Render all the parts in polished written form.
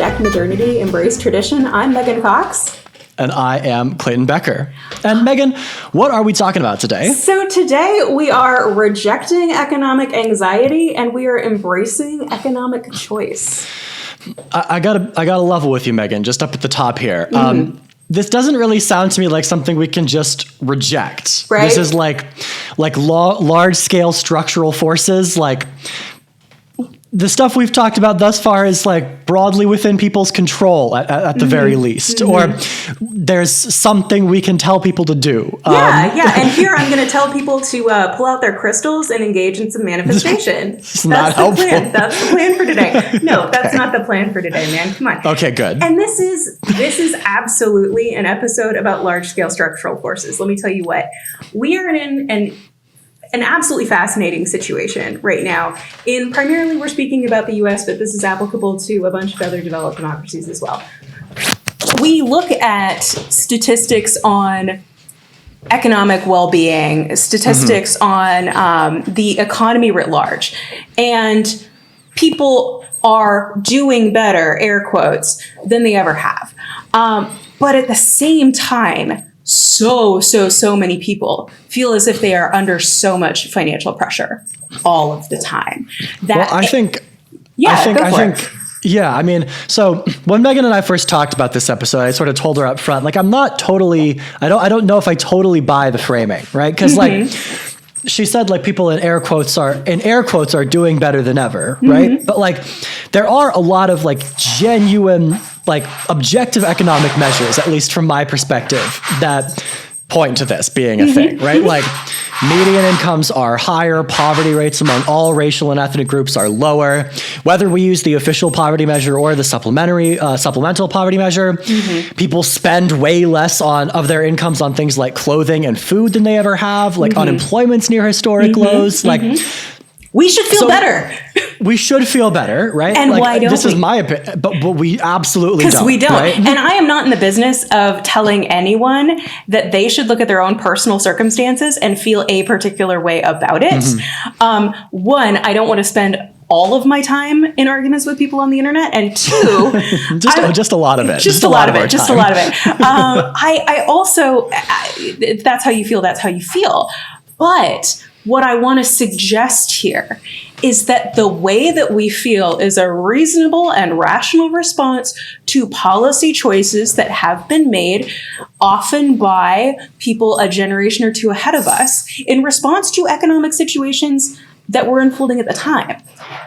reject modernity, embrace tradition. I'm Megan Cox. And I am Clayton Becker. And Megan, what are we talking about today? So today we are rejecting economic anxiety and we are embracing economic choice. I gotta level with you, Megan, just up at the top here. This doesn't really sound to me like something we can just reject. Right. This is like large scale structural forces. Like the stuff we've talked about thus far is like broadly within people's control at the very least, or there's something we can tell people to do. Yeah. And here I'm going to tell people to pull out their crystals and engage in some manifestation. It's not helpful. Plan. That's the plan for today. No, that's not the plan for today, man. Come on. Okay, good. And this is absolutely an episode about large scale structural forces. Let me tell you what. We are in an absolutely fascinating situation right now. Primarily, we're speaking about the U.S., but this is applicable to a bunch of other developed democracies as well. We look at statistics on economic well-being, statistics on the economy writ large, and people are doing better, air quotes, than they ever have. But at the same time, so many people feel as if they are under so much financial pressure all of the time. I think, so when Megan and I first talked about this episode, I sort of told her up front, like, I don't know if I totally buy the framing, right? Because like she said, like, people in air quotes are doing better than ever, right? But like, there are a lot of like genuine, like objective economic measures, at least from my perspective, that point to this being a thing, right? Like median incomes are higher, poverty rates among all racial and ethnic groups are lower. Whether we use the official poverty measure or the supplemental poverty measure, people spend way less of their incomes on things like clothing and food than they ever have. Like unemployment's near historic lows. Like we should feel better. We should feel better, right? And like, why don't this is my opinion, but we absolutely don't. Because we don't. Right? And I am not in the business of telling anyone that they should look at their own personal circumstances and feel a particular way about it. One, I don't want to spend all of my time in arguments with people on the internet, and two, just a lot of it. Just a lot of it. I also, that's how you feel. That's how you feel. But what I want to suggest here is that the way that we feel is a reasonable and rational response to policy choices that have been made, often by people a generation or two ahead of us, in response to economic situations that were unfolding at the time.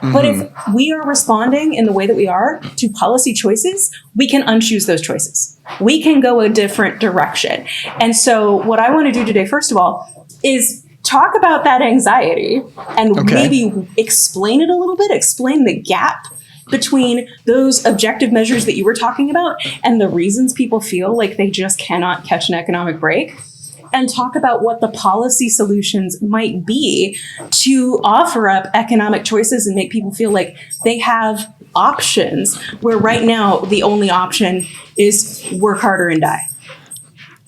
But if we are responding in the way that we are to policy choices, we can unchoose those choices. We can go a different direction. And so what I want to do today, first of all, is talk about that anxiety and maybe explain it a little bit, explain the gap between those objective measures that you were talking about and the reasons people feel like they just cannot catch an economic break, and talk about what the policy solutions might be to offer up economic choices and make people feel like they have options, where right now the only option is work harder and die.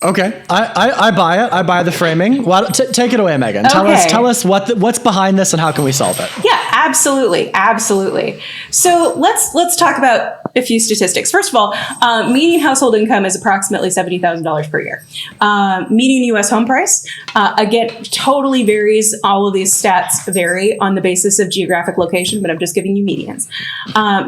Okay, I buy it. I buy the framing. Well, take it away, Megan. Tell us what's behind this and how can we solve it? Yeah, absolutely. So let's talk about a few statistics. First of all, median household income is approximately $70,000 per year. Median U.S. home price, again, totally varies. All of these stats vary on the basis of geographic location, but I'm just giving you medians.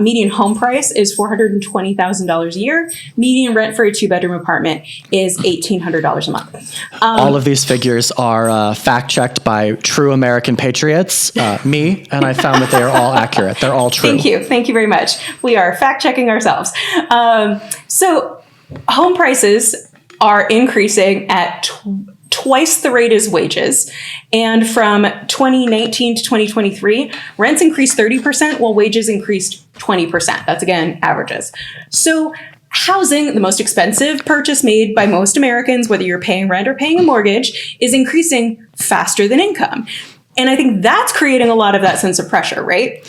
Median home price is $420,000 a year. Median rent for a 2-bedroom apartment is $1,800 a month. All of these figures are fact-checked by true American patriots, me, and I found that they are all accurate. They're all true. Thank you very much. We are fact-checking ourselves. So home prices are increasing at twice the rate as wages. And from 2019 to 2023, rents increased 30% while wages increased 20%. That's, again, averages. So housing, the most expensive purchase made by most Americans, whether you're paying rent or paying a mortgage, is increasing faster than income. And I think that's creating a lot of that sense of pressure, right?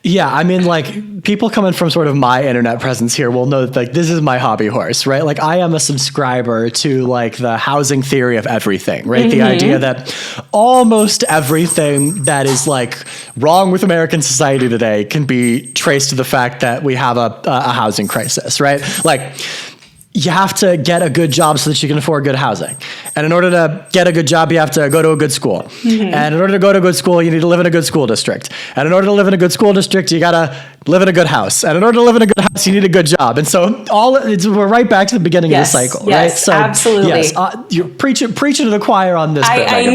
Yeah, I mean, like, people coming from sort of my internet presence here will know that, like, this is my hobby horse, right? Like, I am a subscriber to, like, the housing theory of everything, right? The idea that almost everything that is, like, wrong with American society today can be traced to the fact that we have a housing crisis, right? Like, you have to get a good job so that you can afford good housing. And in order to get a good job, you have to go to a good school. And in order to go to a good school, you need to live in a good school district. And in order to live in a good school district, you got to live in a good house. And in order to live in a good house, you need a good job. And so we're right back to the beginning of the cycle, right? So, absolutely. Yes, you're preaching to the choir on this. I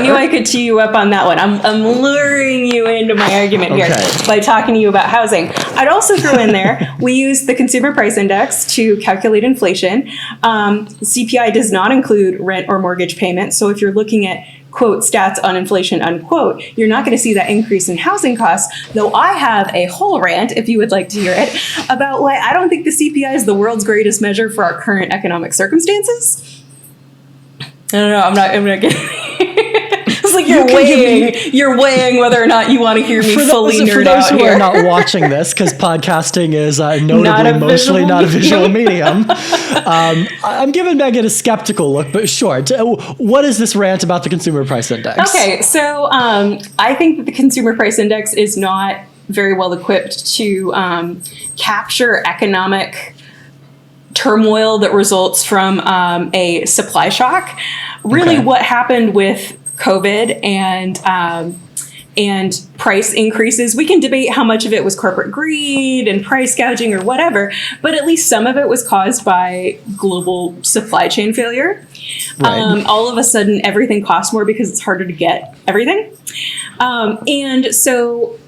knew I could tee you up on that one. I'm luring you into my argument here by talking to you about housing. I'd also throw in there, we use the Consumer Price Index to calculate inflation. CPI does not include rent or mortgage payments. So if you're looking at, quote, stats on inflation, unquote, you're not going to see that increase in housing costs, though I have a whole rant, if you would like to hear it, about why I don't think the CPI is the world's greatest measure for our current economic circumstances. I don't know, I'm not getting... It's like you're weighing whether or not you want to hear me fully nerd out here. For those who are not watching this, because podcasting is notably mostly not a visual medium, I'm giving Megan a skeptical look, but sure. What is this rant about the Consumer Price Index? Okay, so I think that the Consumer Price Index is not very well equipped to capture economic turmoil that results from a supply shock. Really, what happened with COVID and price increases, we can debate how much of it was corporate greed and price gouging or whatever, but at least some of it was caused by global supply chain failure. Right. All of a sudden, everything costs more because it's harder to get everything. And so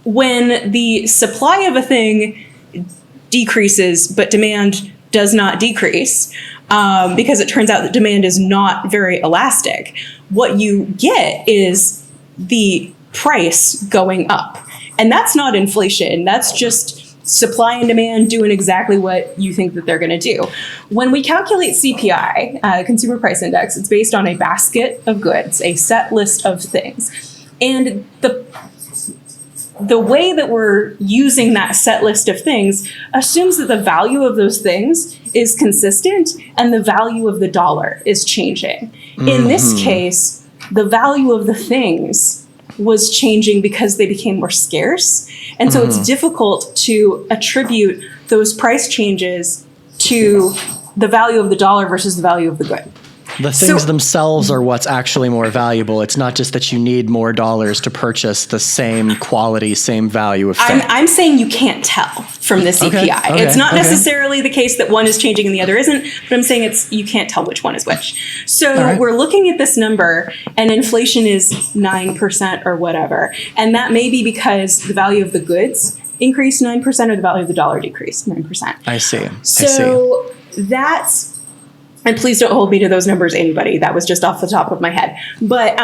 when the supply of a thing decreases, but demand does not decrease, because it turns out that demand is not very elastic, what you get is the price going up. And that's not inflation. That's just supply and demand doing exactly what you think that they're going to do. When we calculate CPI, Consumer Price Index, it's based on a basket of goods, a set list of things. And the way that we're using that set list of things assumes that the value of those things is consistent and the value of the dollar is changing. In this case, the value of the things was changing because they became more scarce. And so it's difficult to attribute those price changes to the value of the dollar versus the value of the good. The things themselves are what's actually more valuable. It's not just that you need more dollars to purchase the same quality, same value of thing. I'm saying you can't tell from the CPI. It's not necessarily the case that one is changing and the other isn't, but I'm saying you can't tell which one is which. So we're looking at this number and inflation is 9% or whatever. And that may be because the value of the goods increased 9% or the value of the dollar decreased 9%. I see. So that's... And please don't hold me to those numbers, anybody. That was just off the top of my head. But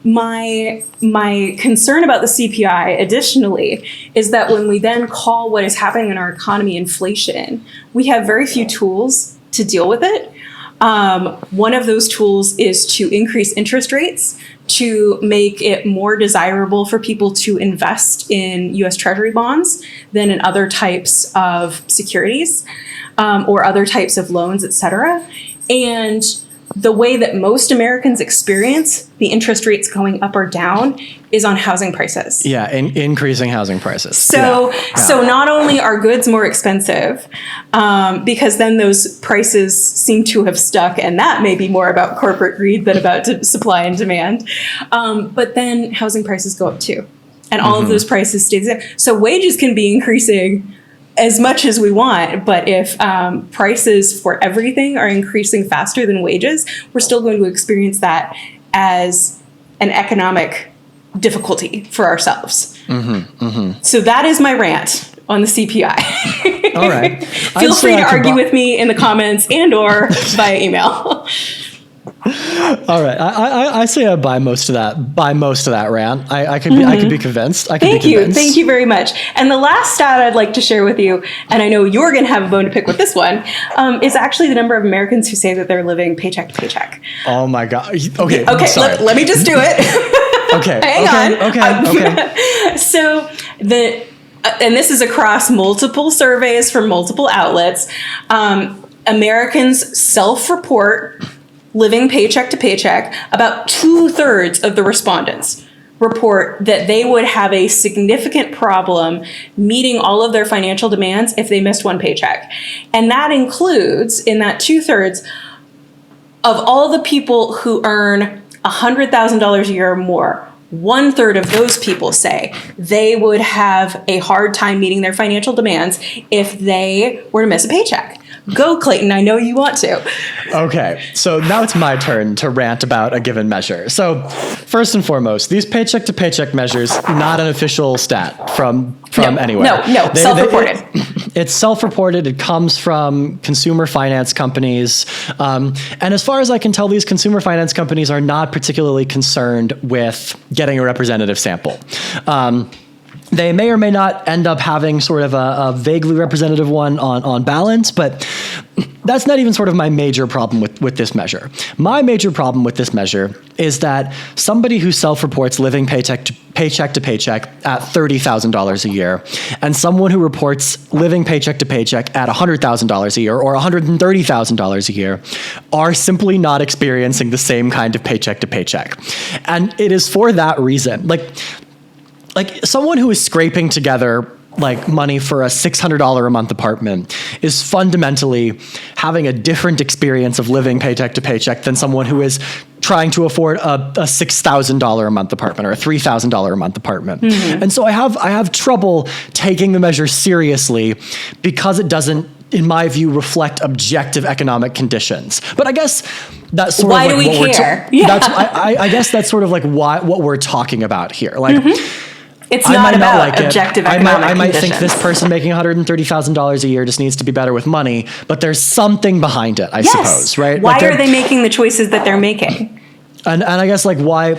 my concern about the CPI, additionally, is that when we then call what is happening in our economy inflation, we have very few tools to deal with it. One of those tools is to increase interest rates to make it more desirable for people to invest in U.S. Treasury bonds than in other types of securities or other types of loans, et cetera. And the way that most Americans experience the interest rates going up or down is on housing prices. Yeah, increasing housing prices. So not only are goods more expensive, because then those prices seem to have stuck, and that may be more about corporate greed than about supply and demand, but then housing prices go up too. And all of those prices stay the same. So wages can be increasing as much as we want, but if prices for everything are increasing faster than wages, we're still going to experience that as an economic difficulty for ourselves. So that is my rant on the CPI. All right. Feel free to argue with me in the comments and or via email. All right, I say I buy most of that. Buy most of that rant. I can be convinced. Thank you very much. And the last stat I'd like to share with you, and I know you're going to have a bone to pick with this one, is actually the number of Americans who say that they're living paycheck to paycheck. Oh my God. Okay. Let me just do it. Okay. Hang on. Okay. So and this is across multiple surveys from multiple outlets. Americans self-report living paycheck to paycheck. About 2/3 of the respondents report that they would have a significant problem meeting all of their financial demands if they missed one paycheck. And that includes, in that 2/3, of all the people who earn $100,000 a year or more, 1/3 of those people say they would have a hard time meeting their financial demands if they were to miss a paycheck. Go, Clayton. I know you want to. Okay, so now it's my turn to rant about a given measure. So first and foremost, these paycheck to paycheck measures, not an official stat from anywhere. No, self-reported. It's self-reported. It comes from consumer finance companies. And as far as I can tell, these consumer finance companies are not particularly concerned with getting a representative sample. They may or may not end up having sort of a vaguely representative one on balance, but that's not even sort of my major problem with this measure. My major problem with this measure is that somebody who self-reports living paycheck to paycheck at $30,000 a year, and someone who reports living paycheck to paycheck at $100,000 a year or $130,000 a year are simply not experiencing the same kind of paycheck to paycheck. And it is for that reason. Like someone who is scraping together like money for a $600 a month apartment is fundamentally having a different experience of living paycheck to paycheck than someone who is trying to afford a $6,000 a month apartment or a $3,000 a month apartment. Mm-hmm. And so I have trouble taking the measure seriously because it doesn't, in my view, reflect objective economic conditions. But I guess that's sort why of like do we care? I guess that's sort of like what we're talking about here. Like. Mm-hmm. It's not about objective economic I might conditions. think this person making $130,000 a year just needs to be better with money, but there's something behind it, I suppose, right? Why are they making the choices that they're making? And I guess like why,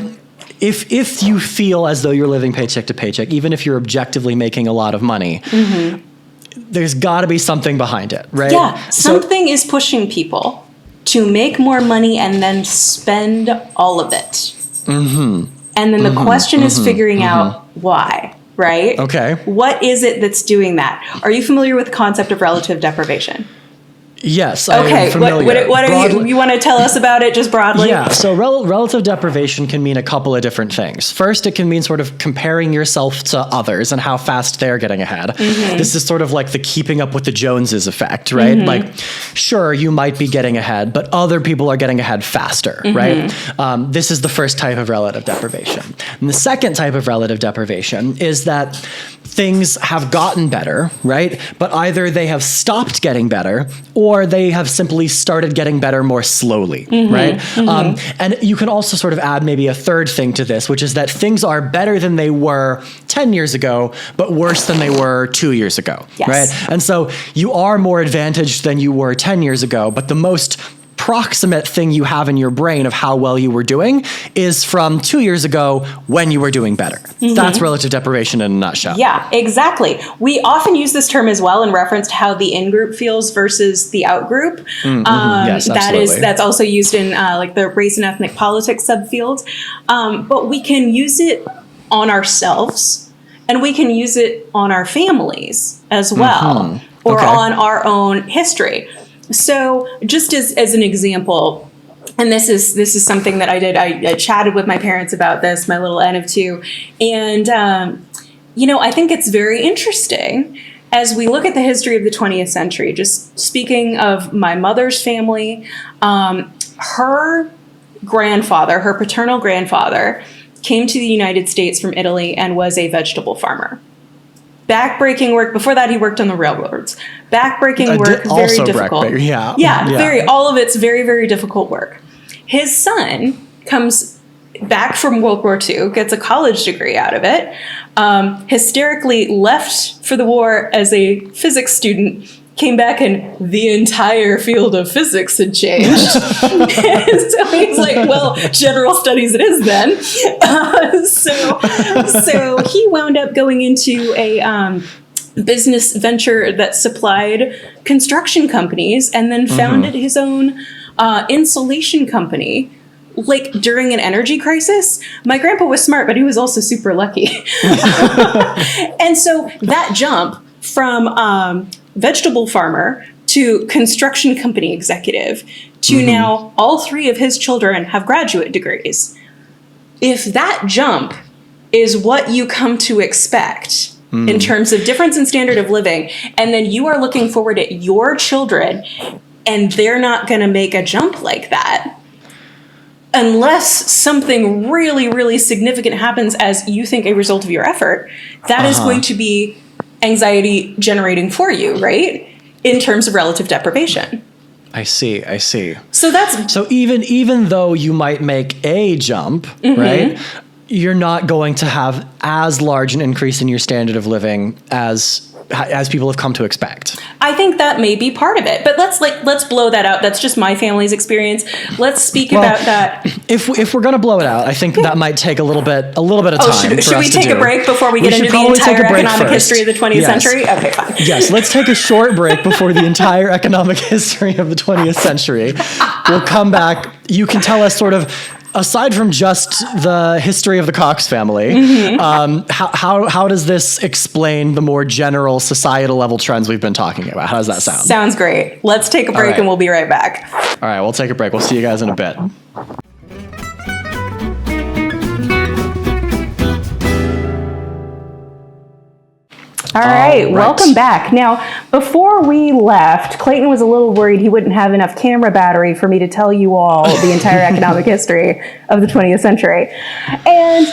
if you feel as though you're living paycheck to paycheck, even if you're objectively making a lot of money, mm-hmm. there's got to be something behind it, right? Yeah, something is pushing people to make more money and then spend all of it. Mm-hmm. And then the question is figuring out why, right? Okay. What is it that's doing that? Are you familiar with the concept of relative deprivation? Yes. Okay. I'm familiar. What are you want to tell us about it just broadly? Yeah. So relative deprivation can mean a couple of different things. First, it can mean sort of comparing yourself to others and how fast they're getting ahead. Mm-hmm. This is sort of like the keeping up with the Joneses effect, right? Mm-hmm. Like, sure, you might be getting ahead, but other people are getting ahead faster, mm-hmm. right? This is the first type of relative deprivation. And the second type of relative deprivation is that things have gotten better, right? But either they have stopped getting better or they have simply started getting better more slowly, mm-hmm, right? Mm-hmm. And you can also sort of add maybe a third thing to this, which is that things are better than they were 10 years ago, but worse than they were 2 years ago, yes. right? And so you are more advantaged than you were 10 years ago, but the most proximate thing you have in your brain of how well you were doing is from 2 years ago when you were doing better. Mm-hmm. That's relative deprivation in a nutshell. Yeah, exactly. We often use this term as well in reference to how the in-group feels versus the out-group. Mm-hmm. Yes, absolutely. That's also used in like the race and ethnic politics subfield. But we can use it on ourselves and we can use it on our families as well, mm-hmm. or on our own history. So just as an example, and this is something that I did, I chatted with my parents about this, my little N of two. And, I think it's very interesting as we look at the history of the 20th century, just speaking of my mother's family, her paternal grandfather came to the United States from Italy and was a vegetable farmer. Backbreaking work. Before that, he worked on the railroads. Backbreaking work, very difficult. All of it's very, very difficult work. His son comes back from World War II, gets a college degree out of it, hysterically left for the war as a physics student, came back and the entire field of physics had changed. So he's like, well, general studies it is then. So he wound up going into a business venture that supplied construction companies and then founded his own insulation company like during an energy crisis, my grandpa was smart, but he was also super lucky. And so that jump from vegetable farmer to construction company executive to now all 3 of his children have graduate degrees. If that jump is what you come to expect in terms of difference in standard of living, and then you are looking forward at your children and they're not going to make a jump like that, unless something really, really significant happens as you think a result of your effort, that is going to be anxiety generating for you, right? In terms of relative deprivation. I see. So even though you might make a jump, right? You're not going to have as large an increase in your standard of living as people have come to expect. I think that may be part of it, but let's blow that out. That's just my family's experience. Let's speak about that. If we're going to blow it out, I think that might take a little bit of time. Should we take a break before we get into the entire economic history of the 20th century? Okay, fine. Yes, let's take a short break before the entire economic history of the 20th century. We'll come back. You can tell us sort of, aside from just the history of the Cox family, how does this explain the more general societal level trends we've been talking about? How does that sound? Sounds great. Let's take a break and we'll be right back. All right, we'll take a break. We'll see you guys in a bit. All right, welcome back. Now, before we left, Clayton was a little worried he wouldn't have enough camera battery for me to tell you all the entire economic history of the 20th century. And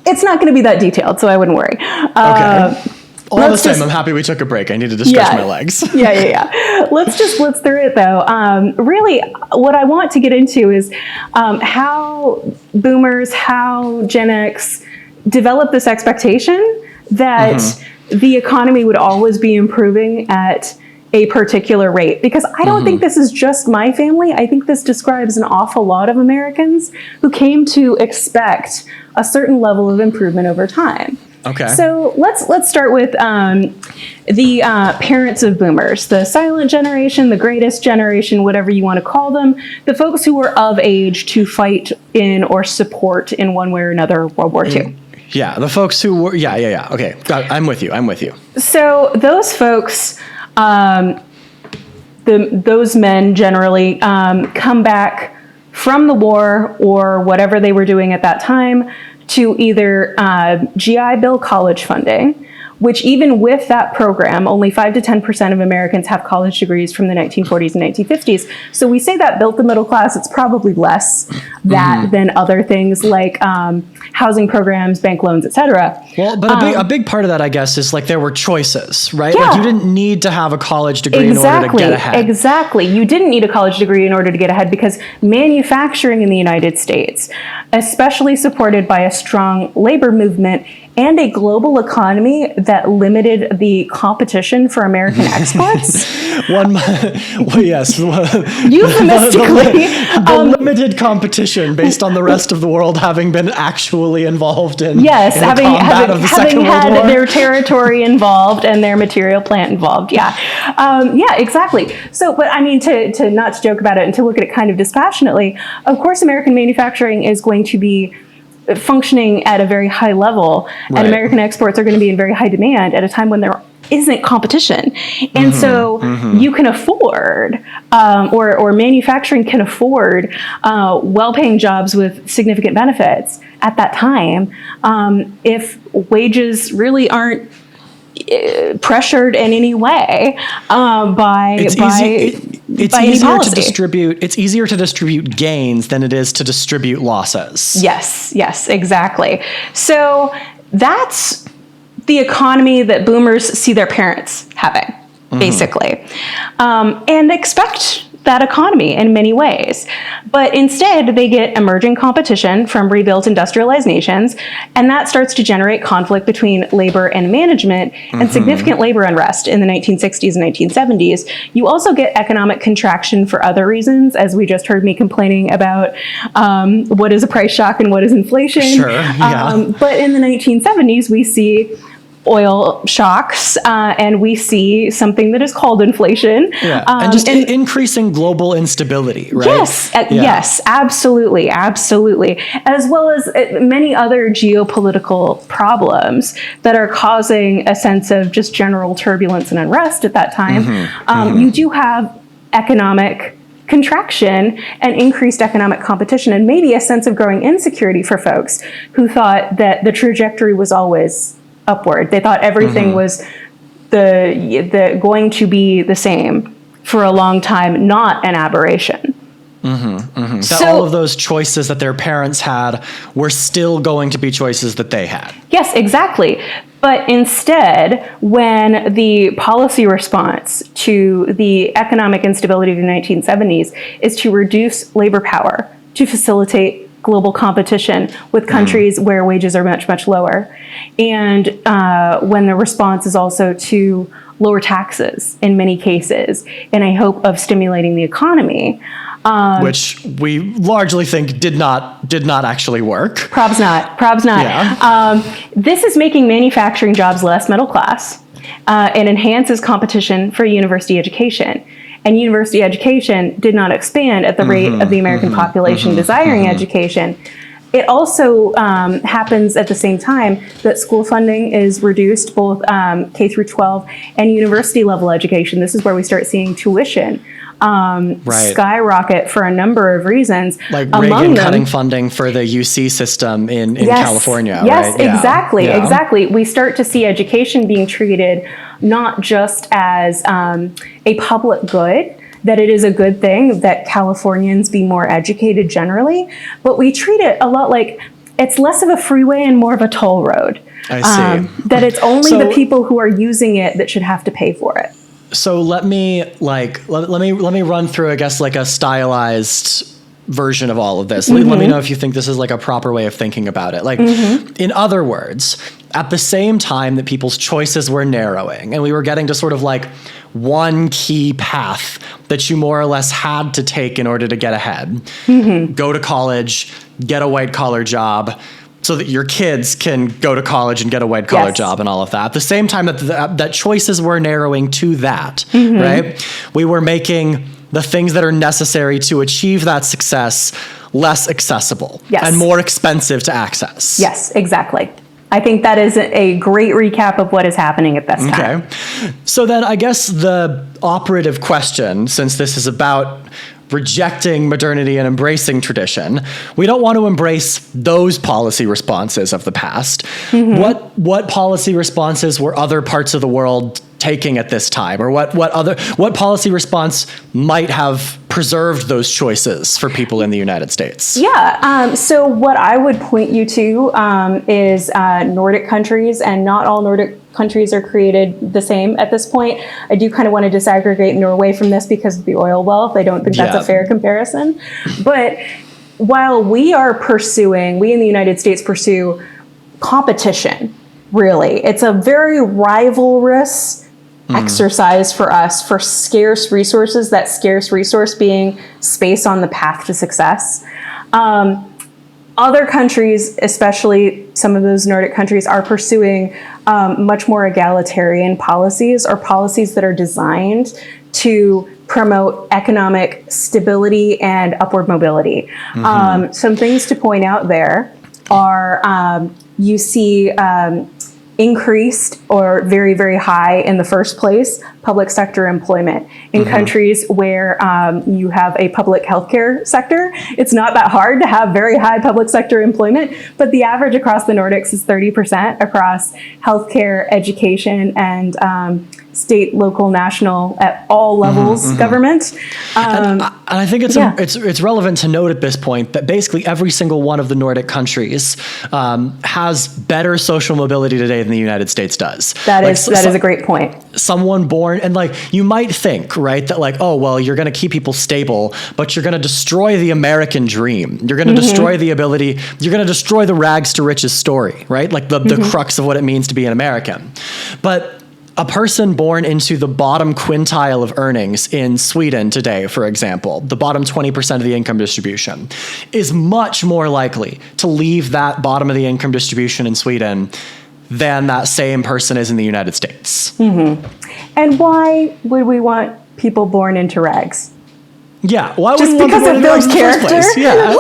it's not going to be that detailed, so I wouldn't worry. Okay. All the same, I'm happy we took a break. I needed to stretch my legs. Let's blitz through it, though. Really, what I want to get into is how boomers, how Gen X developed this expectation that the economy would always be improving at a particular rate. Because I don't think this is just my family. I think this describes an awful lot of Americans who came to expect a certain level of improvement over time. Okay. So let's start with the parents of boomers, the silent generation, the greatest generation, whatever you want to call them, the folks who were of age to fight in or support in one way or another World War II. Yeah, the folks who were, okay, I'm with you. So those folks, those men generally come back from the war or whatever they were doing at that time to either GI Bill college funding, which even with that program, only 5 to 10% of Americans have college degrees from the 1940s and 1950s. So we say that built the middle class, it's probably less that than other things like housing programs, bank loans, etc. Well, but a big part of that, I guess, is like there were choices, right? Yeah. Like you didn't need to have a college degree in order to get ahead. Exactly. You didn't need a college degree in order to get ahead because manufacturing in the United States, especially supported by a strong labor movement and a global economy that limited the competition for American exports. Euphemistically. The limited competition based on the rest of the world having been actually involved in having had their territory involved and their material plant involved. Exactly. So, but I mean, to not to joke about it and to look at it kind of dispassionately, of course, American manufacturing is going to be functioning at a very high level, and American exports are going to be in very high demand at a time when there isn't competition. And so you can afford, or manufacturing can afford well-paying jobs with significant benefits at that time if wages really aren't pressured in any way it's easier to distribute gains than it is to distribute losses. Yes, exactly. So that's the economy that boomers see their parents having, basically, and expect that economy in many ways. But instead, they get emerging competition from rebuilt industrialized nations, and that starts to generate conflict between labor and management and significant labor unrest in the 1960s and 1970s. You also get economic contraction for other reasons, as we just heard me complaining about what is a price shock and what is inflation. Sure, yeah. But in the 1970s, we see oil shocks, and we see something that is called inflation. And just increasing global instability, right? Yes, yes, absolutely, absolutely. As well as many other geopolitical problems that are causing a sense of just general turbulence and unrest at that time. You do have economic contraction and increased economic competition, and maybe a sense of growing insecurity for folks who thought that the trajectory was always upward. They thought everything was going to be the same for a long time, not an aberration. So all of those choices that their parents had were still going to be choices that they had. Yes, exactly. But instead, when the policy response to the economic instability of the 1970s is to reduce labor power, to facilitate global competition with countries where wages are much, much lower, and when the response is also to lower taxes in many cases in a hope of stimulating the economy, which we largely think did not actually work. Probs not. Yeah. This is making manufacturing jobs less middle class and enhances competition for university education. And university education did not expand at the rate of the American population desiring education. It also happens at the same time that school funding is reduced, both K through 12 and university level education. This is where we start seeing tuition skyrocket for a number of reasons. Like Reagan cutting funding for the UC system in California. Yes, right? Exactly. We start to see education being treated not just as a public good, that it is a good thing that Californians be more educated generally, but we treat it a lot like it's less of a freeway and more of a toll road. I see. That it's only the people who are using it that should have to pay for it. So let me run through, I guess, like a stylized version of all of this. Let me know if you think this is like a proper way of thinking about it. Like, in other words, at the same time that people's choices were narrowing and we were getting to sort of like one key path that you more or less had to take in order to get ahead, go to college, get a white collar job, so that your kids can go to college and get a white collar job and all of that. At the same time that choices were narrowing to that, right? We were making the things that are necessary to achieve that success less accessible and more expensive to access. Yes, exactly. I think that is a great recap of what is happening at this time. Okay. So then I guess the operative question, since this is about rejecting modernity and embracing tradition, we don't want to embrace those policy responses of the past. What policy responses were other parts of the world taking at this time, or what policy response might have preserved those choices for people in the United States? Yeah. So what I would point you to is Nordic countries, and not all Nordic countries are created the same at this point. I do kind of want to disaggregate Norway from this because of the oil wealth. I don't think that's a fair comparison. But while we in the United States pursue competition, really, it's a very rivalrous exercise for us for scarce resources, that scarce resource being space on the path to success. Other countries, especially some of those Nordic countries, are pursuing much more egalitarian policies, or policies that are designed to promote economic stability and upward mobility. Some things to point out there are you see increased or very, very high in the first place public sector employment in countries where you have a public healthcare sector. It's not that hard to have very high public sector employment, but the average across the Nordics is 30% across healthcare, education, and state, local, national, at all levels government. And I think it's relevant to note at this point that basically every single one of the Nordic countries has better social mobility today than the United States does. That is a great point. Someone born, and like you might think, right, that like, oh, well, you're going to keep people stable, but you're going to destroy the American dream. You're going to destroy the ability, you're going to destroy the rags to riches story, right? Like the crux of what it means to be an American. But a person born into the bottom quintile of earnings in Sweden today, for example, the bottom 20% of the income distribution, is much more likely to leave that bottom of the income distribution in Sweden than that same person is in the United States. And why would we want people born into rags? Yeah, why would Just we want because people of to Bill's in the first character? place? Yeah.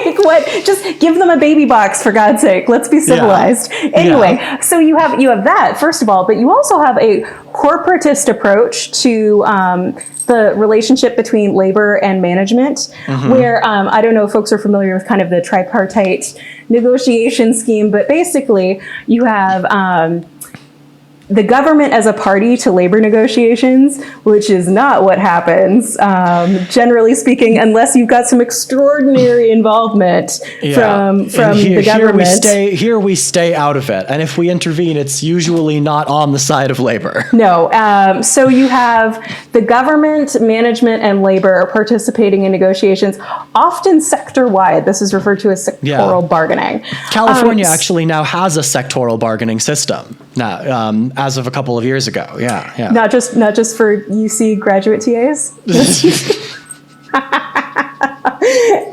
Like, what? Just give them a baby box, for God's sake. Let's be civilized. Anyway, so you have that, first of all, but you also have a corporatist approach to the relationship between labor and management, where I don't know if folks are familiar with kind of the tripartite negotiation scheme, but basically you have the government as a party to labor negotiations, which is not what happens, generally speaking, unless you've got some extraordinary involvement from the government. Here we stay out of it. And if we intervene, it's usually not on the side of labor. No. So you have the government, management, and labor participating in negotiations, often sector-wide. This is referred to as sectoral bargaining. California actually now has a sectoral bargaining system now, as of a couple of years ago. Yeah. Not just for UC graduate TAs.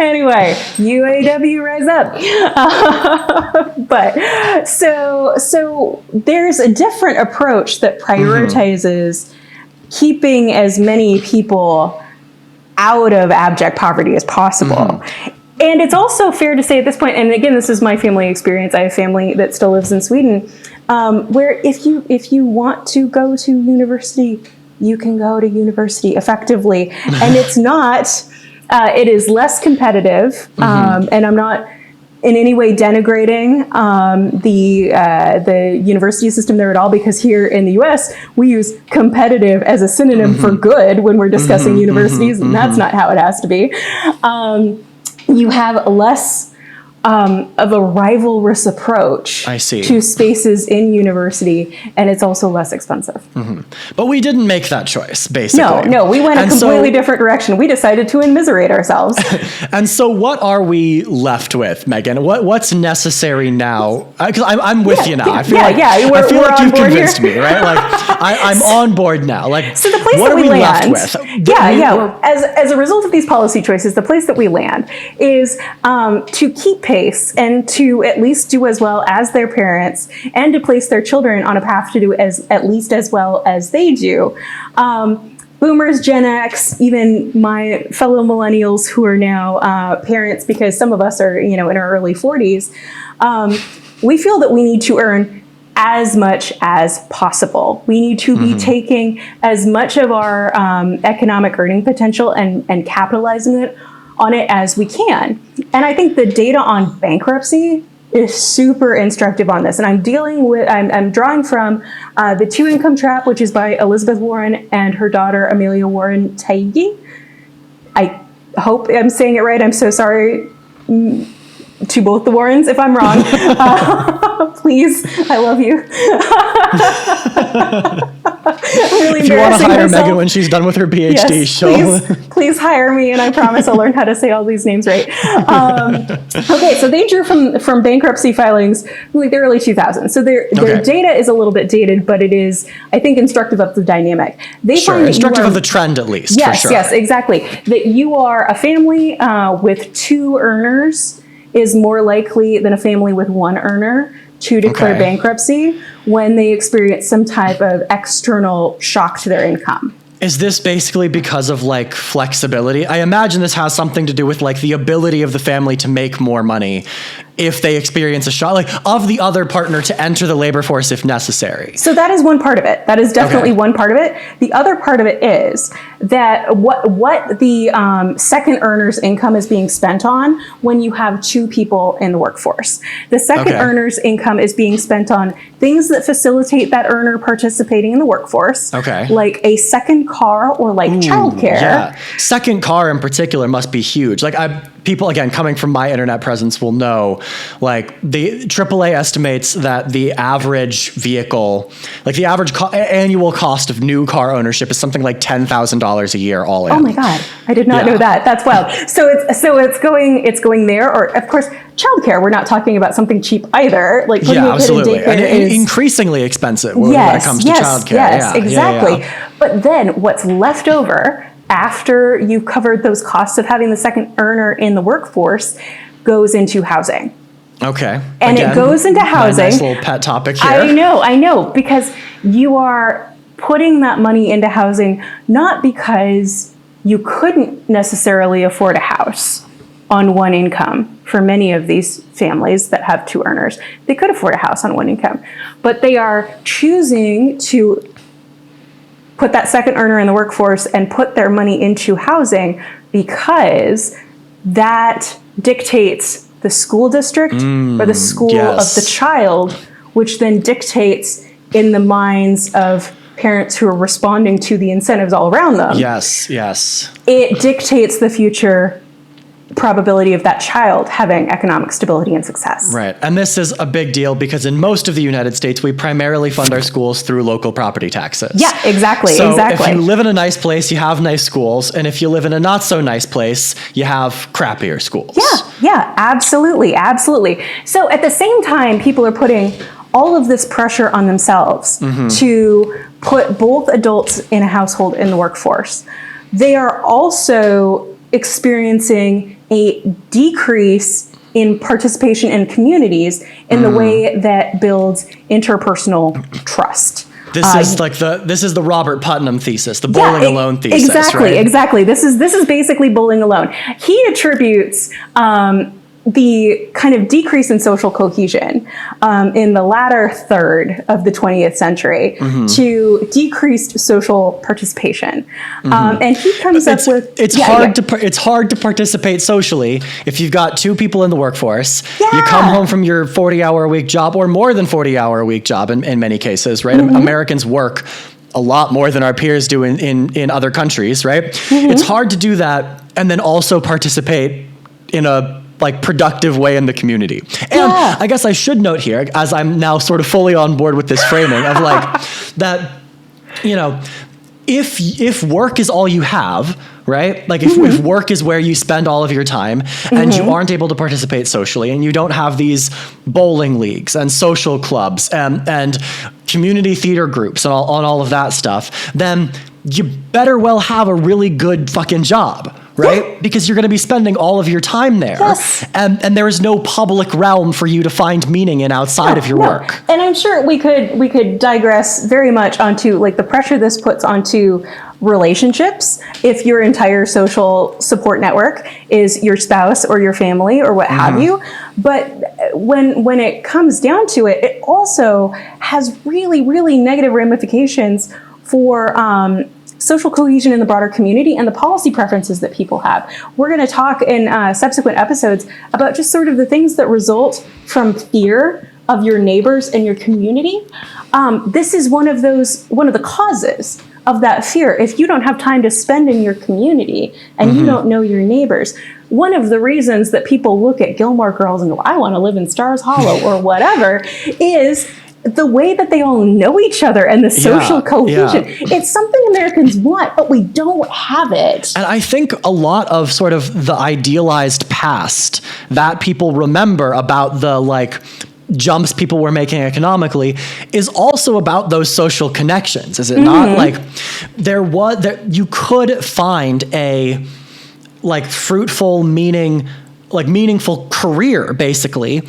Anyway, UAW rise up. But so there's a different approach that prioritizes keeping as many people out of abject poverty as possible. And it's also fair to say at this point, and again, this is my family experience. I have family that still lives in Sweden, where if you want to go to university, you can go to university effectively, and it's not. It is less competitive, and I'm not in any way denigrating the university system there at all, because here in the U.S. we use competitive as a synonym for good when we're discussing universities, and that's not how it has to be. You have less of a rivalrous approach to spaces in university, and it's also less expensive. But we didn't make that choice, basically. No, we went a completely different direction. We decided to immiserate ourselves. And so what are we left with, Megan? What's necessary now? Because I'm with you now. I feel like you've convinced me, right? Like I'm on board now. Like, so the place what that are we land, left with? As a result of these policy choices, the place that we land is to keep pace and to at least do as well as their parents, and to place their children on a path to do at least as well as they do. Boomers, Gen X, even my fellow millennials who are now parents, because some of us are in our early 40s, we feel that we need to earn as much as possible. We need to be taking as much of our economic earning potential and capitalizing on it as we can. And I think the data on bankruptcy is super instructive on this. And I'm drawing from The Two Income Trap, which is by Elizabeth Warren and her daughter, Amelia Warren Taigi. I hope I'm saying it right. I'm so sorry to both the Warrens if I'm wrong. Please, I love you. Really, if you want to hire Megan when she's done with her PhD, please hire me, and I promise I'll learn how to say all these names right. Okay, so they drew from bankruptcy filings like the early 2000s. So their data is a little bit dated, but it is, I think, instructive of the dynamic. They find instructive of the trend, at least. Yes, for sure. Yes, exactly. That you are a family with two earners is more likely than a family with one earner to declare bankruptcy when they experience some type of external shock to their income. Is this basically because of like flexibility? I imagine this has something to do with like the ability of the family to make more money if they experience a shock, like of the other partner to enter the labor force if necessary. So that is one part of it. That is definitely one part of it. The other part of it is that what the second earner's income is being spent on when you have two people in the workforce. The second earner's income is being spent on things that facilitate that earner participating in the workforce, like a second car or like childcare. Yeah. Second car in particular must be huge. Like people, again, coming from my internet presence will know, like the AAA estimates that the average vehicle, like the average annual cost of new car ownership is something like $10,000 a year all in. Oh my God. I did not know that. That's wild. So it's going there, or of course, childcare. We're not talking about something cheap either. Like putting a kid in daycare and increasingly expensive when it comes to childcare. Yes, exactly. But then what's left over after you've covered those costs of having the second earner in the workforce goes into housing. Okay. And Again, it goes into housing. My nice little pet topic here. I know, because you are putting that money into housing not because you couldn't necessarily afford a house on one income. For many of these families that have two earners, they could afford a house on one income, but they are choosing to put that second earner in the workforce and put their money into housing because that dictates the school district or the school of the child, which then dictates in the minds of parents who are responding to the incentives all around them. Yes. It dictates the future probability of that child having economic stability and success. Right. And this is a big deal because in most of the United States, we primarily fund our schools through local property taxes. Yeah, exactly. So if you live in a nice place, you have nice schools. And if you live in a not so nice place, you have crappier schools. Yeah, absolutely. So at the same time, people are putting all of this pressure on themselves to put both adults in a household in the workforce. They are also experiencing a decrease in participation in communities in the way that builds interpersonal trust. This is the Robert Putnam thesis, the bowling alone thesis. Exactly. This is basically bowling alone. He attributes the kind of decrease in social cohesion in the latter third of the 20th century to decreased social participation. And he comes up with... It's hard to participate socially if you've got two people in the workforce. Yeah. You come home from your 40-hour-a-week job or more than 40-hour-a-week job in many cases, right? Americans work a lot more than our peers do in other countries, right? It's hard to do that and then also participate in a productive way in the community. And I guess I should note here, as I'm now sort of fully on board with this framing of that, if work is all you have, right? If work is where you spend all of your time and you aren't able to participate socially and you don't have these bowling leagues and social clubs and community theater groups and all of that stuff, then you better well have a really good fucking job. Right? Because you're going to be spending all of your time there. Yes. And there is no public realm for you to find meaning in outside of your work. And I'm sure we could digress very much onto the pressure this puts onto relationships if your entire social support network is your spouse or your family or what have you. But when it comes down to it, it also has really, really negative ramifications for social cohesion in the broader community and the policy preferences that people have. We're going to talk in subsequent episodes about just sort of the things that result from fear of your neighbors and your community. This is one of the causes of that fear. If you don't have time to spend in your community and you don't know your neighbors, one of the reasons that people look at Gilmore Girls and go, I want to live in Stars Hollow or whatever, is the way that they all know each other and the social cohesion. It's something Americans want, but we don't have it. And I think a lot of sort of the idealized past that people remember about the jumps people were making economically is also about those social connections. Is it not? You could find a fruitful, meaningful career basically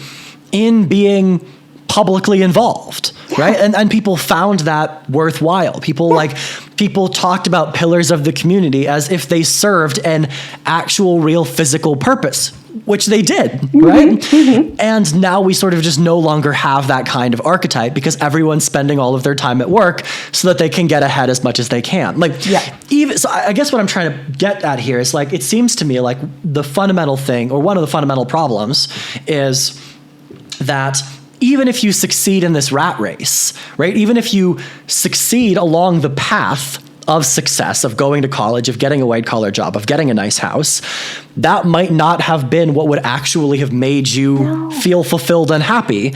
in being publicly involved, right? And people found that worthwhile. People talked about pillars of the community as if they served an actual real physical purpose, which they did, right? And now we sort of just no longer have that kind of archetype because everyone's spending all of their time at work so that they can get ahead as much as they can. So I guess what I'm trying to get at here is it seems to me like the fundamental thing or one of the fundamental problems is that even if you succeed in this rat race, right? Even if you succeed along the path of success, of going to college, of getting a white collar job, of getting a nice house, that might not have been what would actually have made you feel fulfilled and happy.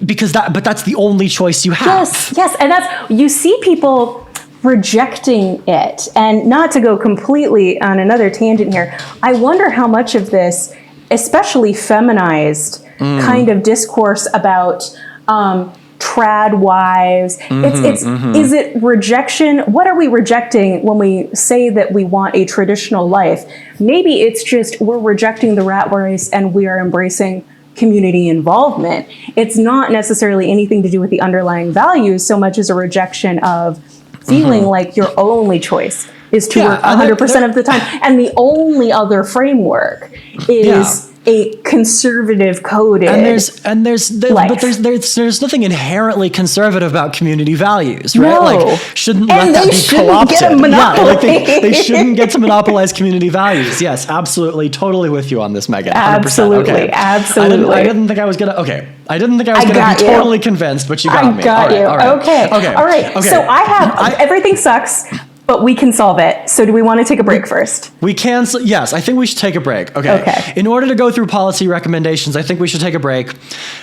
But that's the only choice you have. Yes. And you see people rejecting it. And not to go completely on another tangent here, I wonder how much of this, especially feminized kind of discourse about trad wives. Is it rejection? What are we rejecting when we say that we want a traditional life? Maybe it's just we're rejecting the rat race and we are embracing community involvement. It's not necessarily anything to do with the underlying values so much as a rejection of feeling like your only choice is to work 100% of the time. And the only other framework is a conservative coded but there's nothing inherently conservative about community values, right? No. Like shouldn't let that be co-opted. Get a monopoly. They shouldn't get to monopolize community values. Yes, absolutely, totally with you on this, Megan. 100%. Absolutely, okay. absolutely. I didn't think I was gonna. Okay, I didn't think I was gonna be totally convinced, but you got me. I got you. Okay. All right. So I have everything sucks, but we can solve it. So do we want to take a break first? We can. Yes, I think we should take a break. Okay. In order to go through policy recommendations, I think we should take a break.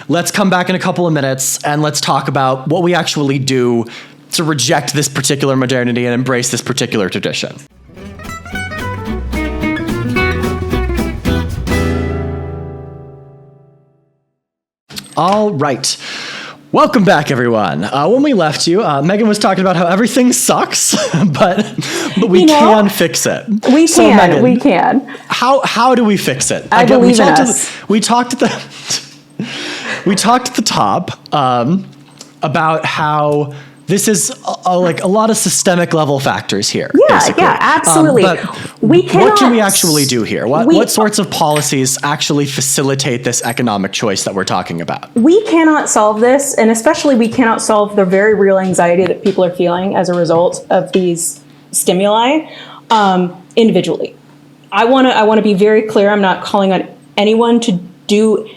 Let's come back in a couple of minutes and let's talk about what we actually do to reject this particular modernity and embrace this particular tradition. All right. Welcome back, everyone. When we left you, Megan was talking about how everything sucks, but we can fix it. We can. Megan, we can. How do we fix it? I believe in us. We talked at the top about how this is a lot of systemic level factors here. Yeah, absolutely. But what can we actually do here? What sorts of policies actually facilitate this economic choice that we're talking about? We cannot solve this, and especially we cannot solve the very real anxiety that people are feeling as a result of these stimuli individually. I want to be very clear. I'm not calling on anyone to do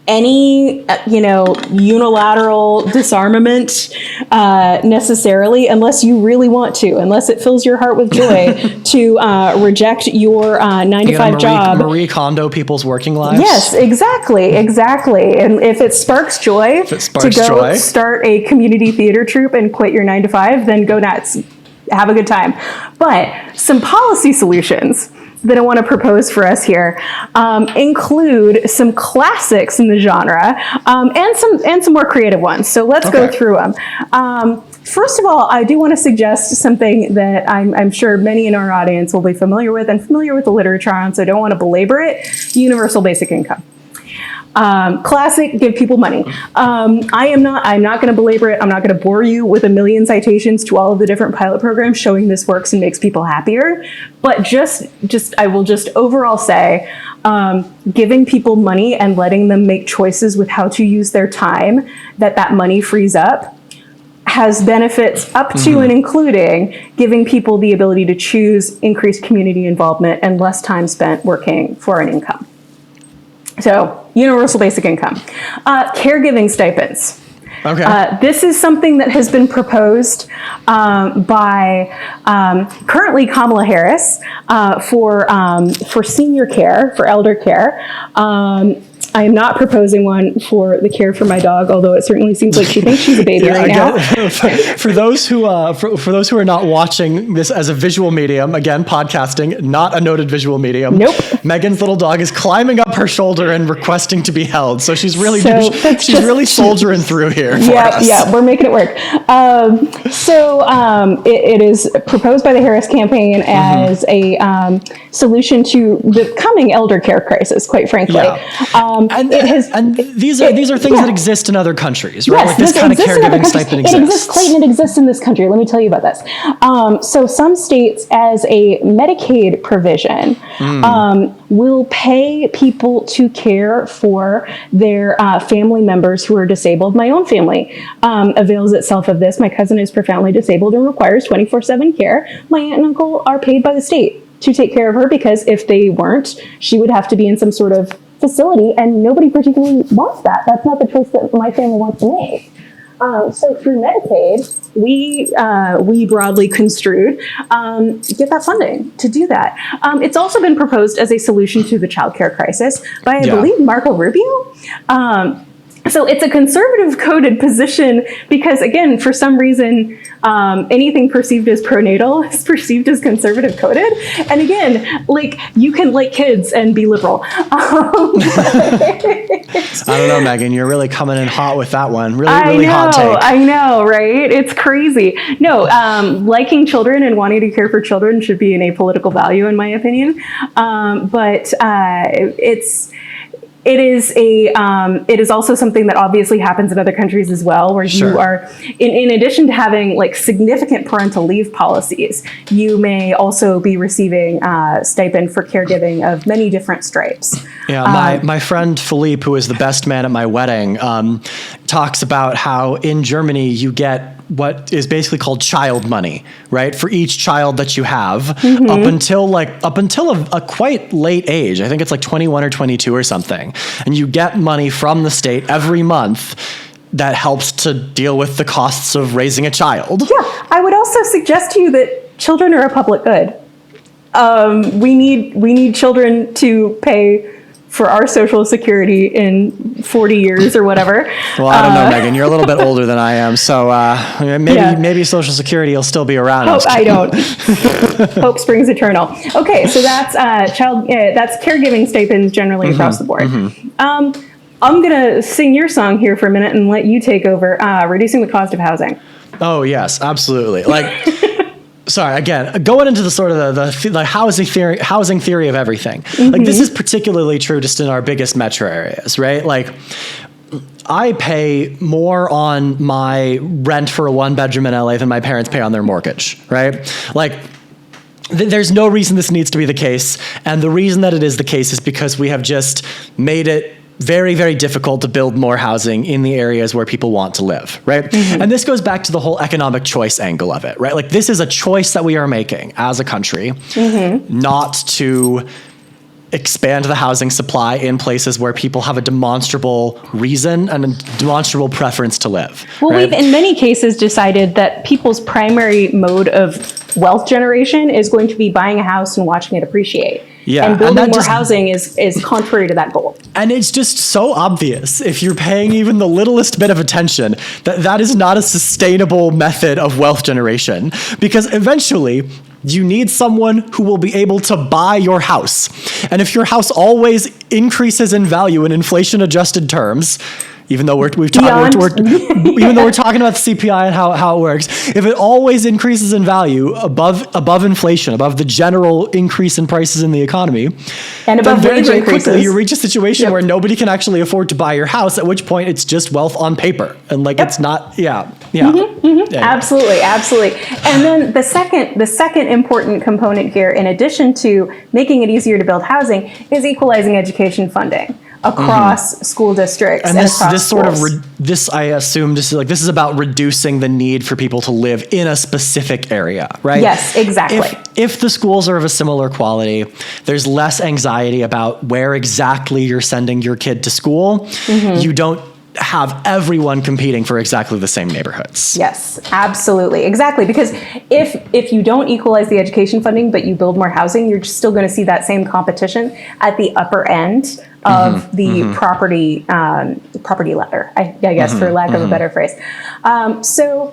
any unilateral disarmament necessarily, unless you really want to, unless it fills your heart with joy to reject your 9-to-5 job. Marie Kondo people's working lives. Yes, exactly. And if it sparks joy to go start a community theater troupe and quit your 9-to-5, then go nuts. Have a good time. But some policy solutions that I want to propose for us here include some classics in the genre and some more creative ones. So let's go through them. First of all, I do want to suggest something that I'm sure many in our audience will be familiar with the literature on, so I don't want to belabor it. Universal basic income. Classic, give people money. I'm not going to belabor it. I'm not going to bore you with a million citations to all of the different pilot programs showing this works and makes people happier. But I will just overall say, giving people money and letting them make choices with how to use their time that money frees up has benefits up to and including giving people the ability to choose increased community involvement and less time spent working for an income. So, universal basic income. Caregiving stipends. Okay. This is something that has been proposed by currently Kamala Harris for senior care, for elder care. I am not proposing one for the care for my dog, although it certainly seems like she thinks she's a baby right now. For those who are not watching this as a visual medium, again, podcasting, not a noted visual medium. Nope. Megan's little dog is climbing up her shoulder and requesting to be held. So she's really soldiering through here for us. Yeah, we're making it work. It is proposed by the Harris campaign as a solution to the coming elder care crisis, quite frankly. Yeah. These are things that exist in other countries, right? Yes, like this kind of caregiving stipend exists. It exists, Clayton. It exists in this country. Let me tell you about this. So some states, as a Medicaid provision, will pay people to care for their family members who are disabled. My own family avails itself of this. My cousin is profoundly disabled and requires 24/7 care. My aunt and uncle are paid by the state to take care of her, because if they weren't, she would have to be in some sort of facility, and nobody particularly wants that. That's not the choice that my family wants to make. So through Medicaid, we broadly construed get that funding to do that. It's also been proposed as a solution to the childcare crisis by, I believe, Marco Rubio. So it's a conservative coded position because, again, for some reason, anything perceived as pronatal is perceived as conservative coded. And again, like, you can like kids and be liberal. I don't know, Megan, you're really coming in hot with that one. Really hot take. I know, right? It's crazy. No, liking children and wanting to care for children should be an apolitical value, in my opinion. But it is also something that obviously happens in other countries as well, where Sure. you are, in addition to having like significant parental leave policies, you may also be receiving stipend for caregiving of many different stripes. Yeah, my friend Philippe, who is the best man at my wedding, talks about how in Germany you get what is basically called child money, right? For each child that you have up until a quite late age. I think it's like 21 or 22 or something. And you get money from the state every month that helps to deal with the costs of raising a child. Yeah, I would also suggest to you that children are a public good. We need children to pay for our Social Security in 40 years or whatever. Well, I don't know, Megan. You're a little bit older than I am, so maybe Social Security will still be around. I don't. Hope springs eternal. Okay, so that's that's caregiving stipends generally across the board. I'm gonna sing your song here for a minute and let you take over. Reducing the cost of housing. Oh yes, absolutely. Like. Sorry, again, going into the sort of the housing theory of everything. Like this is particularly true just in our biggest metro areas, right? Like I pay more on my rent for a 1-bedroom in LA than my parents pay on their mortgage, right? Like there's no reason this needs to be the case. And the reason that it is the case is because we have just made it very, very difficult to build more housing in the areas where people want to live, right? And this goes back to the whole economic choice angle of it, right? Like this is a choice that we are making as a country, not to expand the housing supply in places where people have a demonstrable reason and a demonstrable preference to live. Well, right? we've in many cases decided that people's primary mode of wealth generation is going to be buying a house and watching it appreciate. Yeah, and building more housing is contrary to that goal. And it's just so obvious if you're paying even the littlest bit of attention that is not a sustainable method of wealth generation, because eventually you need someone who will be able to buy your house. And if your house always increases in value in inflation adjusted terms, even though we're talking about the CPI and how it works, if it always increases in value above inflation, above the general increase in prices in the economy, and above then very increases, quickly you reach a situation where nobody can actually afford to buy your house, at which point it's just wealth on paper. And like it's not, Anyway. Absolutely. And then the second important component here, in addition to making it easier to build housing, is equalizing education funding across school districts and this across sort of schools. this I assume this is about reducing the need for people to live in a specific area, right? Yes, exactly. If the schools are of a similar quality, there's less anxiety about where exactly you're sending your kid to school. You don't have everyone competing for exactly the same neighborhoods. Yes, absolutely. Exactly. Because if you don't equalize the education funding, but you build more housing, you're still going to see that same competition at the upper end of the property ladder, I guess, for lack of a better phrase. So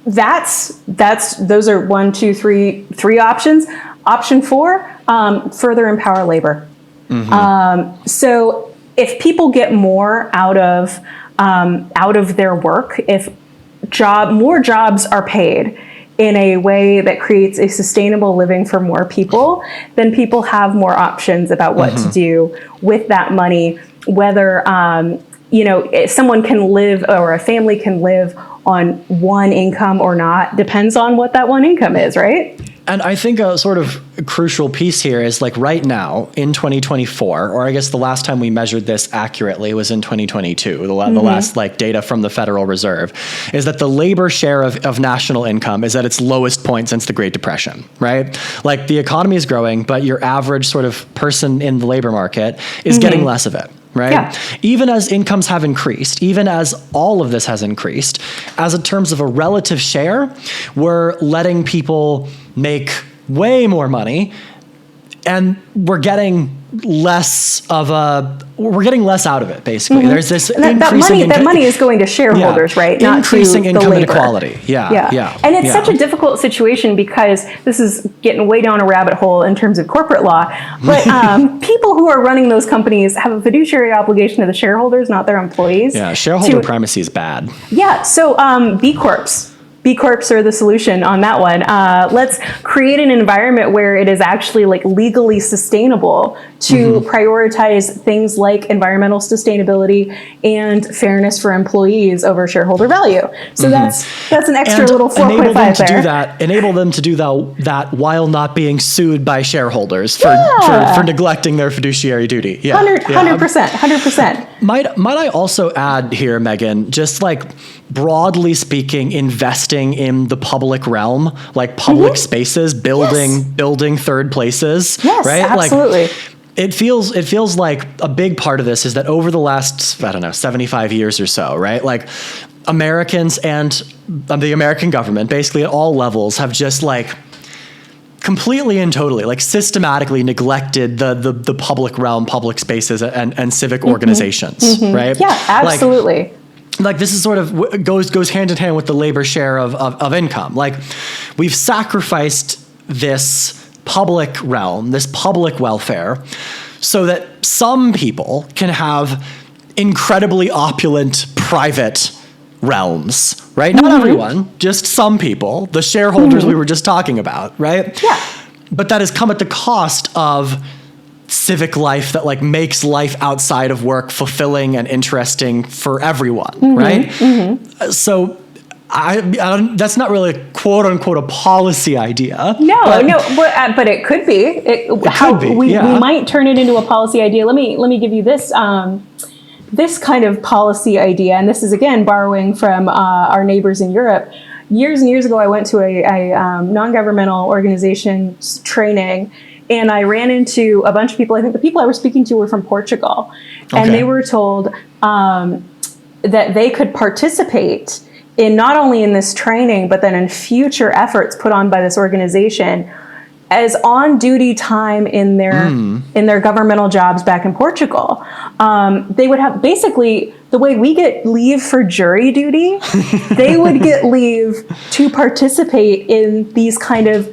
those are 1, 2, 3 options. Option 4, further empower labor. So if people get more out of their work, if more jobs are paid in a way that creates a sustainable living for more people, then people have more options about what to do with that money. Whether someone can live, or a family can live on one income or not, depends on what that one income is, right? And I think a sort of crucial piece here is like right now in 2024, or I guess the last time we measured this accurately was in 2022, the last like data from the Federal Reserve, is that the labor share of national income is at its lowest point since the Great Depression, right? Like the economy is growing, but your average sort of person in the labor market is getting less of it. Right? Yeah. Even as incomes have increased, even as all of this has increased, as in terms of a relative share, we're letting people make way more money, and we're getting less out of it, basically. There's this that money is going to shareholders, right? Not increasing to income the labor. inequality. Yeah. And it's such a difficult situation because this is getting way down a rabbit hole in terms of corporate law. But people who are running those companies have a fiduciary obligation to the shareholders, not their employees. Yeah, shareholder primacy is bad. Yeah, so B Corps. B Corps are the solution on that one. Let's create an environment where it is actually like legally sustainable to prioritize things like environmental sustainability and fairness for employees over shareholder value. So that's an extra And little 4.5 there. Enable them to do that while not being sued by shareholders for neglecting their fiduciary duty. Yeah, 100%. Might I also add here, Megan, just like broadly speaking, investing in the public realm, like public spaces, building third places. Yes, right? absolutely. Like, it feels like a big part of this is that over the last, 75 years or so, right? Like Americans and the American government, basically at all levels, have just like completely and totally, like systematically neglected the public realm, public spaces, and civic organizations, right? Yeah, absolutely. Like this is sort of goes hand in hand with the labor share of income. Like we've sacrificed this public realm, this public welfare, so that some people can have incredibly opulent private realms, right? Not everyone, just some people, the shareholders we were just talking about, right? Yeah. But that has come at the cost of civic life that like makes life outside of work fulfilling and interesting for everyone, right? So I don't, that's not really quote unquote a policy idea. No, but it could be. We might turn it into a policy idea. Let me give you this this kind of policy idea, and this is again borrowing from our neighbors in Europe. Years and years ago, I went to a non-governmental organization training, and I ran into a bunch of people. I think the people I was speaking to were from Portugal, and they were told that they could participate in not only in this training, but then in future efforts put on by this organization as on-duty time in their governmental jobs back in Portugal. They would have basically the way we get leave for jury duty, they would get leave to participate in these kind of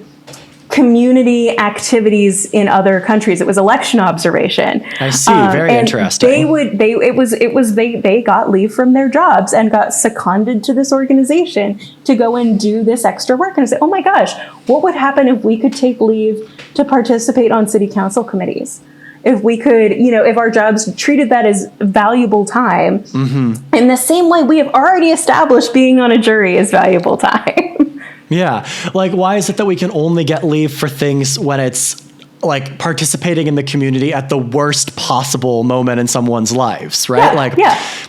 community activities in other countries. It was election observation. I see. Very interesting. They got leave from their jobs and got seconded to this organization to go and do this extra work. And I said, oh my gosh, what would happen if we could take leave to participate on city council committees? If we could, if our jobs treated that as valuable time, in the same way we have already established being on a jury is valuable time. Yeah. Like, why is it that we can only get leave for things when it's like participating in the community at the worst possible moment in someone's lives, right?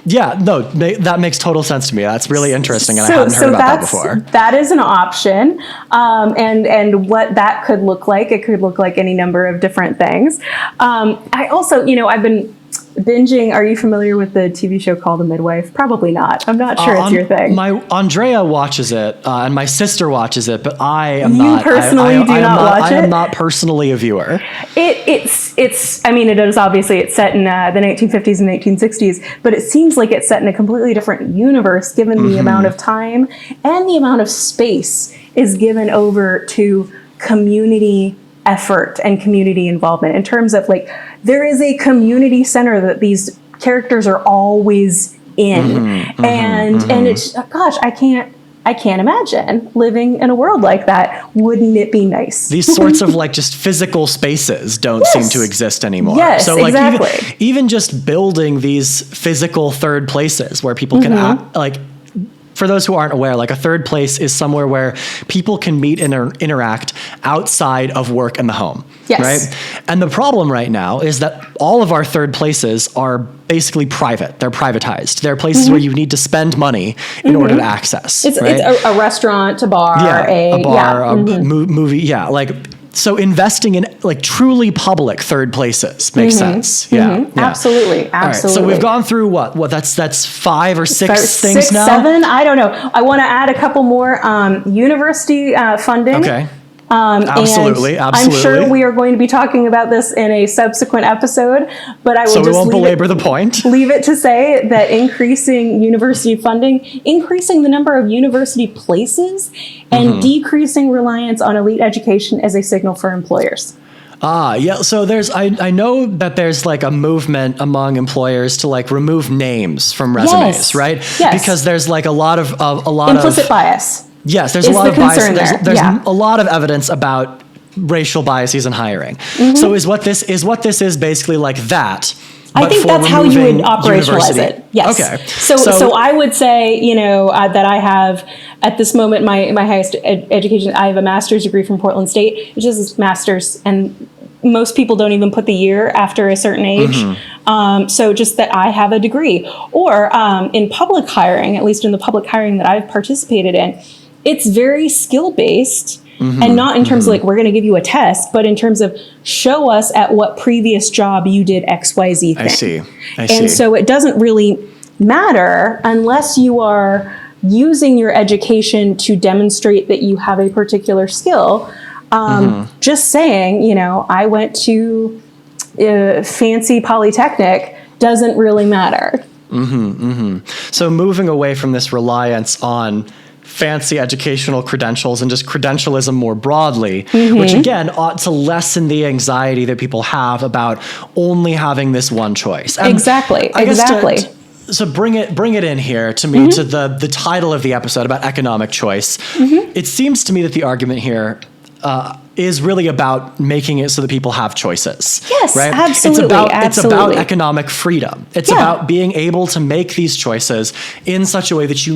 That makes total sense to me. That's really interesting. And I hadn't heard about that before. That is an option. And what that could look like, it could look like any number of different things. I also, I've been binging. Are you familiar with the TV show called The Midwife? Probably not. I'm not sure it's your thing. My Andrea watches it, and my sister watches it, but I am not. You personally do not watch it? I am not personally a viewer. It's. I mean, it is obviously it's set in the 1950s and 1960s, but it seems like it's set in a completely different universe, given the amount of time and the amount of space is given over to community effort and community involvement in terms of like there is a community center that these characters are always in and it's gosh, I can't imagine living in a world like that. Wouldn't it be nice? These sorts of like just physical spaces don't seem to exist anymore. Yes, so like exactly. even just building these physical third places where people can like, for those who aren't aware, like a third place is somewhere where people can meet and interact outside of work and the home. Yes. Right? And the problem right now is that all of our third places are basically private. They're privatized. They're places where you need to spend money in order to access. It's a restaurant, a bar, a movie. Yeah. Like, so investing in like truly public third places makes sense. Yeah. Absolutely. All right, so we've gone through what that's 5 or 6 things now. 7. I don't know. I want to add a couple more. University funding. Okay. Absolutely. I'm sure we are going to be talking about this in a subsequent episode, but I will we won't belabor the point. Leave it to say that increasing university funding, increasing the number of university places, and decreasing reliance on elite education as a signal for employers. Yeah. So I know that there's like a movement among employers to like remove names from resumes, right? Yes. Because there's like a lot of implicit bias. Yes, there's a lot of bias. There's a lot of evidence about racial biases in hiring. So is what this is basically like that? I think that's how you would operationalize it. Yes. Okay. So I would say, that I have at this moment my highest education. I have a master's degree from Portland State, which is master's, and most people don't even put the year after a certain age. So just that I have a degree, or in public hiring, at least in the public hiring that I've participated in, it's very skill based. And not in terms of like, we're going to give you a test, but in terms of show us at what previous job you did XYZ thing. I see. And so it doesn't really matter unless you are using your education to demonstrate that you have a particular skill. Just saying, I went to fancy Polytechnic doesn't really matter. So moving away from this reliance on fancy educational credentials and just credentialism more broadly, which again ought to lessen the anxiety that people have about only having this one choice. And exactly. So bring it in here to me to the title of the episode about economic choice. It seems to me that the argument here is really about making it so that people have choices. Yes, right? absolutely. It's about economic freedom. It's about being able to make these choices in such a way that you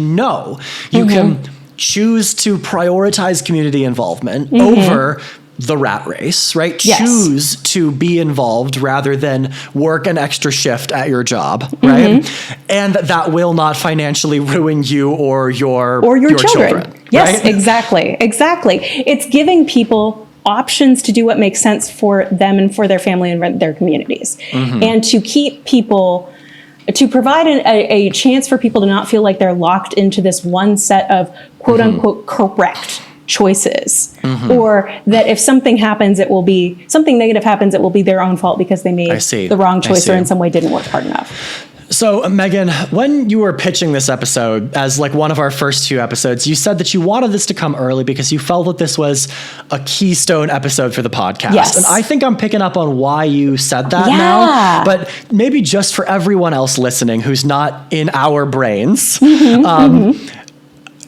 can choose to prioritize community involvement over the rat race, right? Yes. Choose to be involved rather than work an extra shift at your job, right? And that will not financially ruin you or your children. Yes, right? Exactly. It's giving people options to do what makes sense for them and for their family and their communities. And to keep people, to provide a chance for people to not feel like they're locked into this one set of quote unquote correct choices, or that if something negative happens, it will be their own fault because they made the wrong choice or in some way didn't work hard enough. So Megan, when you were pitching this episode as like one of our first 2 episodes, you said that you wanted this to come early because you felt that this was a keystone episode for the podcast. Yes. And I think I'm picking up on why you said that now, but maybe just for everyone else listening who's not in our brains,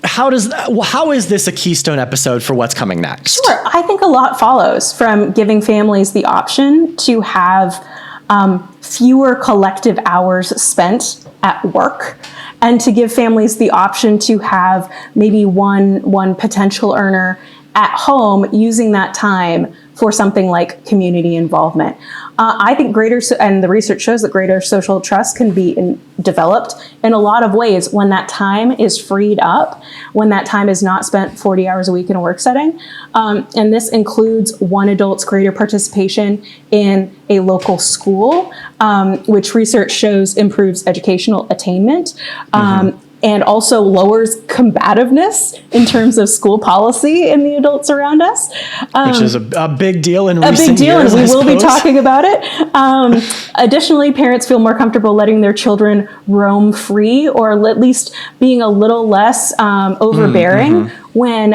how is this a keystone episode for what's coming next? Sure. I think a lot follows from giving families the option to have fewer collective hours spent at work, and to give families the option to have maybe one potential earner at home using that time for something like community involvement. I think and the research shows that greater social trust can be developed in a lot of ways when that time is freed up, when that time is not spent 40 hours a week in a work setting. And this includes one adult's greater participation in a local school, which research shows improves educational attainment. And also lowers combativeness in terms of school policy in the adults around us. Which is a big deal in recent years, and we will be talking about it. Additionally, parents feel more comfortable letting their children roam free, or at least being a little less overbearing when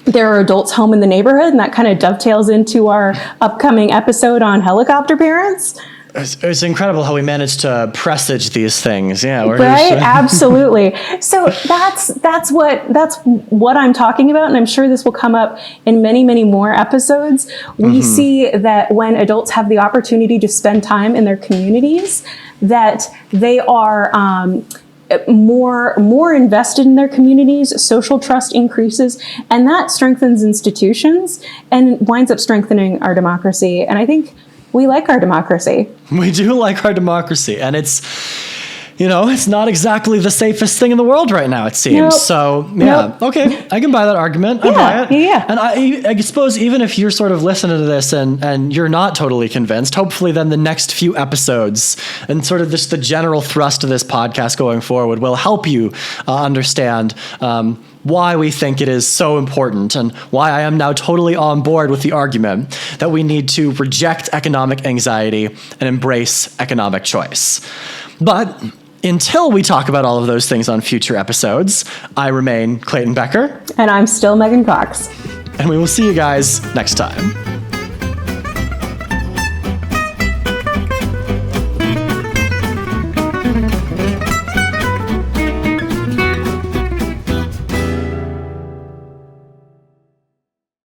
there are adults home in the neighborhood, and that kind of dovetails into our upcoming episode on helicopter parents. It's incredible how we managed to presage these things. Yeah, right. Absolutely. So that's what I'm talking about, and I'm sure this will come up in many, many more episodes. We see that when adults have the opportunity to spend time in their communities, that they are more invested in their communities. Social trust increases, and that strengthens institutions and winds up strengthening our democracy. And I think we like our democracy. We do like our democracy. And it's not exactly the safest thing in the world right now, it seems. Nope. So, okay, I can buy that argument. I buy it. Yeah. And I suppose even if you're sort of listening to this and you're not totally convinced, hopefully then the next few episodes and sort of just the general thrust of this podcast going forward will help you understand why we think it is so important and why I am now totally on board with the argument that we need to reject economic anxiety and embrace economic choice. But until we talk about all of those things on future episodes, I remain Clayton Becker. And I'm still Megan Cox. And we will see you guys next time.